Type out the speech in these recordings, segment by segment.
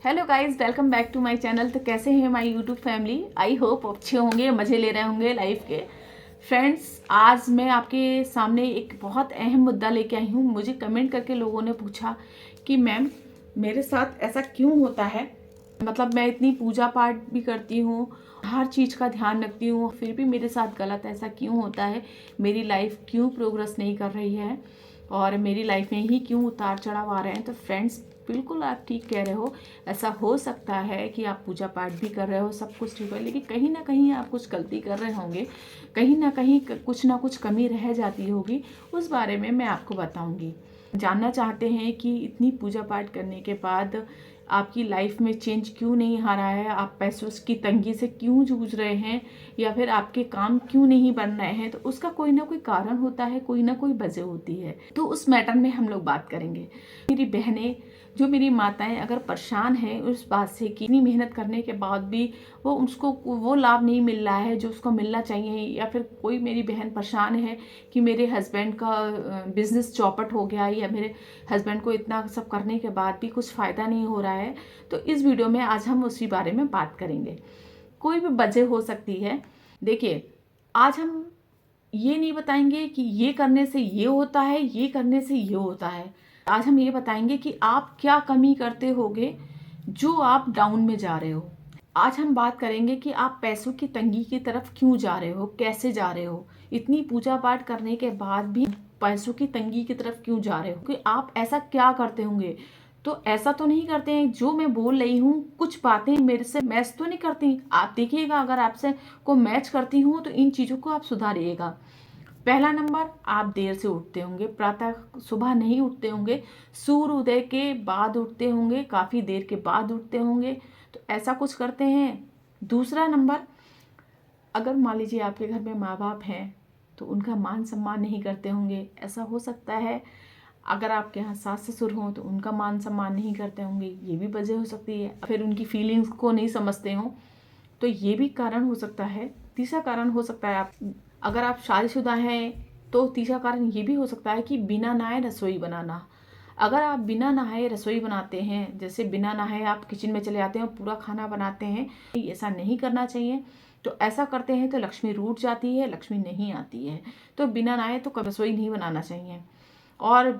Hello guys, welcome back to my channel. तो कैसे हैं my YouTube family? I hope अच्छे होंगे, मज़े ले रहे होंगे लाइफ के। फ्रेंड्स, आज मैं आपके सामने एक बहुत अहम मुद्दा लेके आई हूँ। मुझे कमेंट करके लोगों ने पूछा कि मैम, मेरे साथ ऐसा क्यों होता है? मतलब मैं इतनी पूजा पाठ भी करती हूँ, हर चीज़ का ध्यान रखती हूँ, फिर भी मेरे साथ गलत ऐसा क्यों होता है? मेरी लाइफ क्यों प्रोग्रेस नहीं कर रही है और मेरी लाइफ में ही क्यों उतार चढ़ाव आ रहे हैं? तो फ्रेंड्स, बिल्कुल आप ठीक कह रहे हो। ऐसा हो सकता है कि आप पूजा पाठ भी कर रहे हो, सब कुछ ठीक है, लेकिन कहीं ना कहीं आप कुछ गलती कर रहे होंगे, कहीं ना कुछ कमी रह जाती होगी। उस बारे में मैं आपको बताऊंगी। जानना चाहते हैं कि इतनी पूजा पाठ करने के बाद आपकी लाइफ में चेंज क्यों नहीं आ रहा है? आप पैसों की तंगी से क्यों जूझ रहे हैं, या फिर आपके काम क्यों नहीं बन रहे हैं? तो उसका कोई ना कोई कारण होता है, कोई ना कोई वजह होती है। तो उस मैटर में हम लोग बात करेंगे। मेरी बहनें, जो मेरी माताएं अगर परेशान हैं उस बात से कि इतनी मेहनत करने के बाद भी उसको वो लाभ नहीं मिल रहा है जो उसको मिलना चाहिए, या फिर कोई मेरी बहन परेशान है कि मेरे हस्बैंड का बिजनेस चौपट हो गया, या मेरे हस्बैंड को इतना सब करने के बाद भी कुछ फ़ायदा नहीं हो रहा है, तो इस वीडियो में आज हम उसी बारे में बात करेंगे। कोई भी वजह हो सकती है। देखिए, आज हम ये नहीं बताएंगे कि ये करने से ये होता है, ये करने से ये होता है। आज हम ये बताएंगे कि आप क्या कमी करते होगे जो आप डाउन में जा रहे हो। आज हम बात करेंगे कि आप पैसों की तंगी की तरफ क्यों जा रहे हो, कैसे जा रहे हो, इतनी पूजा पाठ करने के बाद भी पैसों की तंगी की तरफ क्यों जा रहे हो, कि आप ऐसा क्या करते होंगे। तो ऐसा तो नहीं करते हैं जो मैं बोल रही हूँ, कुछ बातें मेरे से मैच तो नहीं करती। आप देखिएगा, अगर आपसे को मैच करती हूँ तो इन चीज़ों को आप सुधारिएगा। पहला नंबर, आप देर से उठते होंगे, प्रातः सुबह नहीं उठते होंगे, सूर्य उदय के बाद उठते होंगे, काफ़ी देर के बाद उठते होंगे, तो ऐसा कुछ करते हैं। दूसरा नंबर, अगर मान लीजिए आपके घर में माँ बाप हैं तो उनका मान सम्मान नहीं करते होंगे, ऐसा हो सकता है। अगर आपके यहाँ सास ससुर हों तो उनका मान सम्मान नहीं करते होंगे, ये भी वजह हो सकती है। फिर उनकी फीलिंग्स को नहीं समझते हों, तो ये भी कारण हो सकता है। तीसरा कारण हो सकता है, आप अगर आप शादीशुदा हैं तो तीसरा कारण ये भी हो सकता है कि बिना नहाए रसोई बनाना। अगर आप बिना नहाए रसोई बनाते हैं, जैसे बिना नहाए आप किचन में चले जाते हैं और पूरा खाना बनाते हैं, ऐसा नहीं करना चाहिए। तो ऐसा करते हैं तो लक्ष्मी रूठ जाती है, लक्ष्मी नहीं आती है। तो बिना नहाए तो कभी रसोई नहीं बनाना चाहिए। और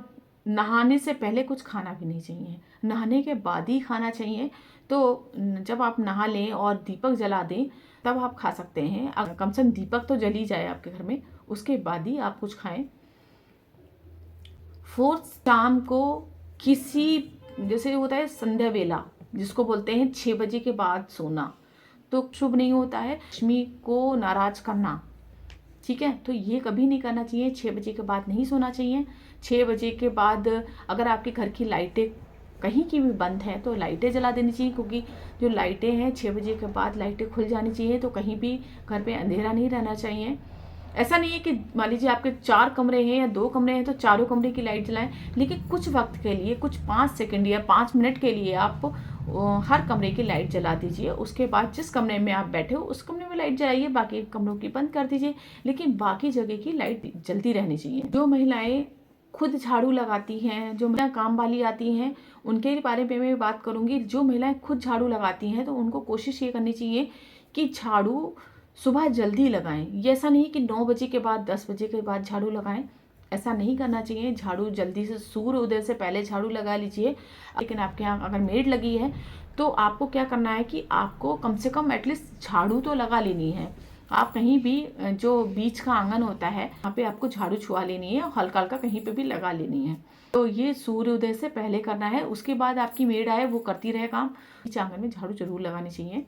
नहाने से पहले कुछ खाना भी नहीं चाहिए, नहाने के बाद ही खाना चाहिए। तो जब आप नहा लें और दीपक जला दें तब आप खा सकते हैं। कम से कम दीपक तो जल ही जाए आपके घर में, उसके बाद ही आप कुछ खाएं। फोर्थ, शाम को किसी, जैसे होता है संध्या वेला जिसको बोलते हैं 6 बजे के बाद सोना, तो शुभ नहीं होता है। लक्ष्मी को नाराज करना, ठीक है, तो ये कभी नहीं करना चाहिए। 6 बजे के बाद नहीं सोना चाहिए। 6 बजे के बाद अगर आपके घर की लाइटें कहीं की भी बंद है तो लाइटें जला देनी चाहिए, क्योंकि जो लाइटें हैं 6 बजे के बाद लाइटें खुल जानी चाहिए। तो कहीं भी घर पे अंधेरा नहीं रहना चाहिए। ऐसा नहीं है कि मान लीजिए आपके 4 कमरे हैं या 2 कमरे हैं तो चारों कमरे की लाइट जलाएं, लेकिन कुछ वक्त के लिए, कुछ 5 सेकंड या 5 मिनट के लिए आप हर कमरे की लाइट जला दीजिए। उसके बाद जिस कमरे में आप बैठे हो उस कमरे में लाइट जलाइए, बाकी कमरों की बंद कर दीजिए, लेकिन बाकी जगह की लाइट जलती रहनी चाहिए। जो महिलाएं खुद झाड़ू लगाती हैं, जो महिला काम वाली आती हैं, उनके बारे में मैं बात करूंगी। जो महिलाएं खुद झाड़ू लगाती हैं तो उनको कोशिश ये करनी चाहिए कि झाड़ू सुबह जल्दी लगाएं। ये ऐसा नहीं कि 9 बजे के बाद 10 बजे के बाद झाड़ू लगाएं, ऐसा नहीं करना चाहिए। झाड़ू जल्दी से सूर्य उदय से पहले झाड़ू लगा लीजिए। लेकिन आपके यहाँ अगर मेड लगी है तो आपको क्या करना है कि आपको कम से कम एटलीस्ट झाड़ू तो लगा लेनी है। आप कहीं भी जो बीच का आंगन होता है वहाँ पे आपको झाड़ू छुआ लेनी है और हल्का हल्का कहीं पे भी लगा लेनी है। तो ये सूर्य उदय से पहले करना है। उसके बाद आपकी मेड आए वो करती रहे काम, बीच आंगन में झाड़ू जरूर लगानी चाहिए।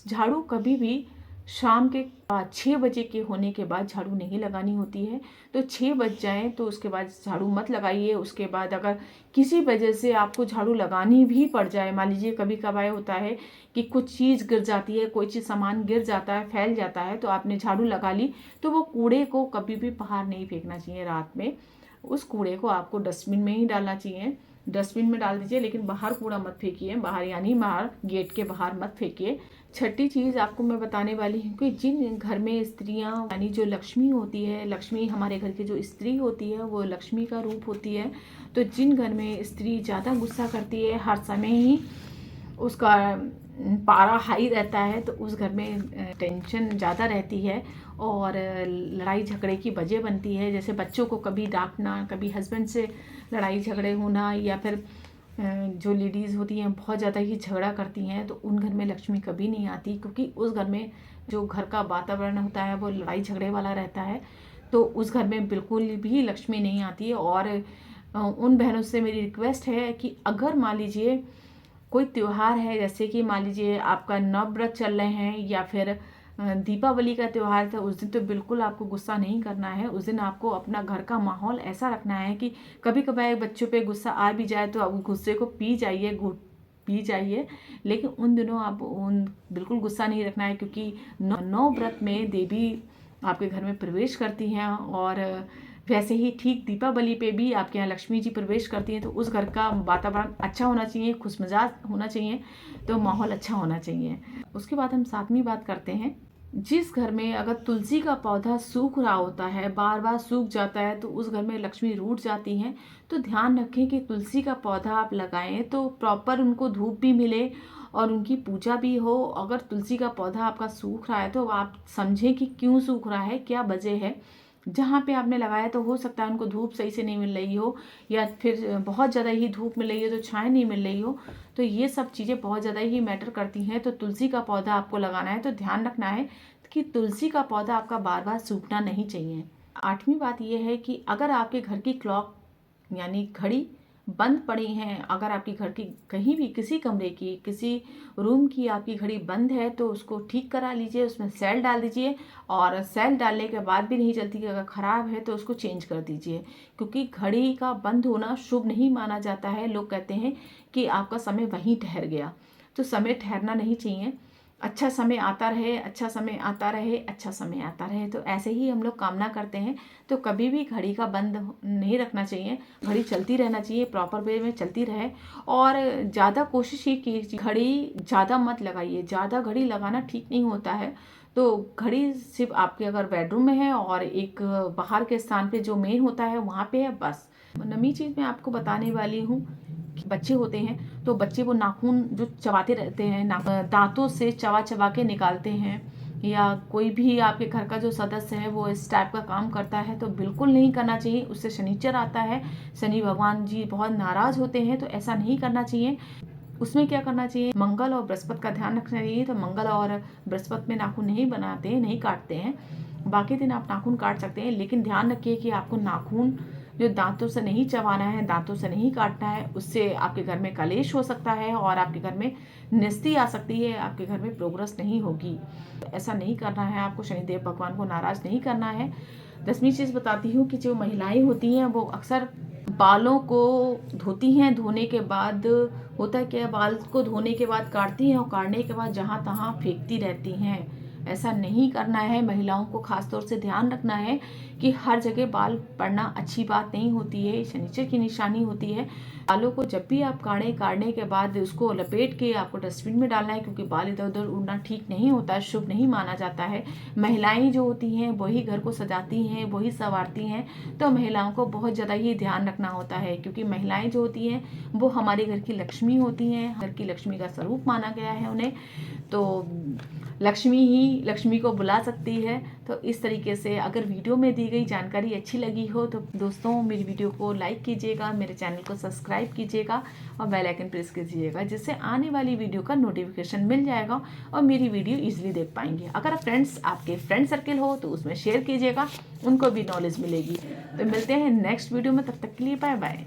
झाड़ू कभी भी शाम के 6 बजे के होने के बाद झाड़ू नहीं लगानी होती है। तो 6 बज जाए तो उसके बाद झाड़ू मत लगाइए। उसके बाद अगर किसी वजह से आपको झाड़ू लगानी भी पड़ जाए, मान लीजिए कभी कभार होता है कि कुछ चीज़ गिर जाती है, कोई चीज़ सामान गिर जाता है, फैल जाता है, तो आपने झाड़ू लगा ली, तो वो कूड़े को कभी भी बाहर नहीं फेंकना चाहिए रात में। उस कूड़े को आपको डस्टबिन में ही डालना चाहिए। डस्टबिन में डाल दीजिए, लेकिन बाहर कूड़ा मत फेंकिए, बाहर यानी बाहर गेट के बाहर मत फेंकिए। छठी चीज़ आपको मैं बताने वाली हूँ कि जिन घर में स्त्रियाँ, यानी जो लक्ष्मी होती है, लक्ष्मी हमारे घर की जो स्त्री होती है वो लक्ष्मी का रूप होती है। तो जिन घर में स्त्री ज़्यादा गुस्सा करती है, हर समय ही उसका पारा हाई रहता है, तो उस घर में टेंशन ज़्यादा रहती है और लड़ाई झगड़े की वजह बनती है। जैसे बच्चों को कभी डांटना, कभी हस्बैंड से लड़ाई झगड़े होना, या फिर जो लेडीज़ होती हैं बहुत ज़्यादा ही झगड़ा करती हैं, तो उन घर में लक्ष्मी कभी नहीं आती, क्योंकि उस घर में जो घर का वातावरण होता है वो लड़ाई झगड़े वाला रहता है। तो उस घर में बिल्कुल भी लक्ष्मी नहीं आती है। और उन बहनों से मेरी रिक्वेस्ट है कि अगर मान लीजिए कोई त्यौहार है, जैसे कि मान लीजिए आपका नवव्रत चल रहे हैं या फिर दीपावली का त्यौहार था, उस दिन तो बिल्कुल आपको गुस्सा नहीं करना है। उस दिन आपको अपना घर का माहौल ऐसा रखना है कि कभी कभार बच्चों पे गुस्सा आ भी जाए तो आप गुस्से को पी जाइए, पी जाइए, लेकिन उन दिनों आप उन बिल्कुल गुस्सा नहीं रखना है, क्योंकि नवव्रत में देवी आपके घर में प्रवेश करती हैं। और वैसे ही ठीक दीपावली पे भी आपके यहाँ लक्ष्मी जी प्रवेश करती हैं। तो उस घर का वातावरण अच्छा होना चाहिए, खुशमिजाज होना चाहिए, तो माहौल अच्छा होना चाहिए। उसके बाद हम सातवीं बात करते हैं, जिस घर में अगर तुलसी का पौधा सूख रहा होता है, बार बार सूख जाता है, तो उस घर में लक्ष्मी रूठ जाती हैं। तो ध्यान रखें कि तुलसी का पौधा आप लगाएं तो प्रॉपर उनको धूप भी मिले और उनकी पूजा भी हो। अगर तुलसी का पौधा आपका सूख रहा है तो आप समझें कि क्यों सूख रहा है, क्या वजह है। जहाँ पे आपने लगाया तो हो सकता है उनको धूप सही से नहीं मिल रही हो, या फिर बहुत ज़्यादा ही धूप मिल रही है तो छाया नहीं मिल रही हो। तो ये सब चीज़ें बहुत ज़्यादा ही मैटर करती हैं। तो तुलसी का पौधा आपको लगाना है तो ध्यान रखना है कि तुलसी का पौधा आपका बार बार सूखना नहीं चाहिए। आठवीं बात यह है कि अगर आपके घर की क्लॉक यानी घड़ी बंद पड़ी हैं, अगर आपकी घर की कहीं भी किसी कमरे की किसी रूम की आपकी घड़ी बंद है, तो उसको ठीक करा लीजिए, उसमें सेल डाल दीजिए। और सेल डालने के बाद भी नहीं चलती, अगर ख़राब है तो उसको चेंज कर दीजिए, क्योंकि घड़ी का बंद होना शुभ नहीं माना जाता है। लोग कहते हैं कि आपका समय वहीं ठहर गया, तो समय ठहरना नहीं चाहिए। अच्छा समय आता रहे, अच्छा समय आता रहे, अच्छा समय आता रहे, तो ऐसे ही हम लोग कामना करते हैं। तो कभी भी घड़ी का बंद नहीं रखना चाहिए, घड़ी चलती रहना चाहिए, प्रॉपर वे में चलती रहे। और ज़्यादा कोशिश ही की, घड़ी ज़्यादा मत लगाइए, ज़्यादा घड़ी लगाना ठीक नहीं होता है। तो घड़ी सिर्फ आपके अगर बेडरूम में है और एक बाहर के स्थान पे जो मेन होता है वहाँ पे है, बस। नवी चीज़ मैं आपको बताने वाली हूँ, बच्चे होते हैं तो बच्चे वो नाखून जो चबाते रहते हैं, दांतों से चबा चबा के निकालते हैं, या कोई भी आपके घर का जो सदस्य है वो इस टाइप का काम करता है, तो बिल्कुल नहीं करना चाहिए। उससे शनिचर आता है, शनि भगवान जी बहुत नाराज होते हैं, तो ऐसा नहीं करना चाहिए। उसमें क्या करना चाहिए, मंगल और बृहस्पति का ध्यान रखना चाहिए। तो मंगल और बृहस्पति में नाखून नहीं बनाते हैं, नहीं काटते हैं। बाकी दिन आप नाखून काट सकते हैं, लेकिन ध्यान रखिए कि आपको नाखून जो दांतों से नहीं चबाना है, दांतों से नहीं काटना है। उससे आपके घर में कलेश हो सकता है और आपके घर में निस्ती आ सकती है, आपके घर में प्रोग्रेस नहीं होगी। तो ऐसा नहीं करना है, आपको शनिदेव भगवान को नाराज नहीं करना है। 10वीं चीज़ बताती हूँ कि जो महिलाएं होती हैं वो अक्सर बालों को धोती हैं, धोने के बाद होता क्या है, बाल को धोने के बाद काटती हैं और काटने के बाद जहाँ तहाँ फेंकती रहती हैं। ऐसा नहीं करना है। महिलाओं को खास तौर से ध्यान रखना है कि हर जगह बाल पड़ना अच्छी बात नहीं होती है, शनिचर की निशानी होती है। बालों को जब भी आप काटने के बाद उसको लपेट के आपको डस्टबिन में डालना है, क्योंकि बाल इधर उधर उड़ना ठीक नहीं होता है, शुभ नहीं माना जाता है। महिलाएं जो होती हैं वही घर को सजाती हैं, वही संवारती हैं, तो महिलाओं को बहुत ज़्यादा ही ध्यान रखना होता है, क्योंकि महिलाएं जो होती हैं वो हमारे घर की लक्ष्मी होती हैं, घर की लक्ष्मी का स्वरूप माना गया है उन्हें। तो लक्ष्मी ही लक्ष्मी को बुला सकती है। तो इस तरीके से अगर वीडियो में दी गई जानकारी अच्छी लगी हो तो दोस्तों मेरी वीडियो को लाइक कीजिएगा, मेरे चैनल को सब्सक्राइब कीजिएगा और बेल आइकन प्रेस कीजिएगा, जिससे आने वाली वीडियो का नोटिफिकेशन मिल जाएगा और मेरी वीडियो इजीली देख पाएंगे। अगर फ्रेंड्स आपके फ्रेंड सर्किल हो तो उसमें शेयर कीजिएगा, उनको भी नॉलेज मिलेगी। तो मिलते हैं नेक्स्ट वीडियो में, तब तक के लिए बाय बाय।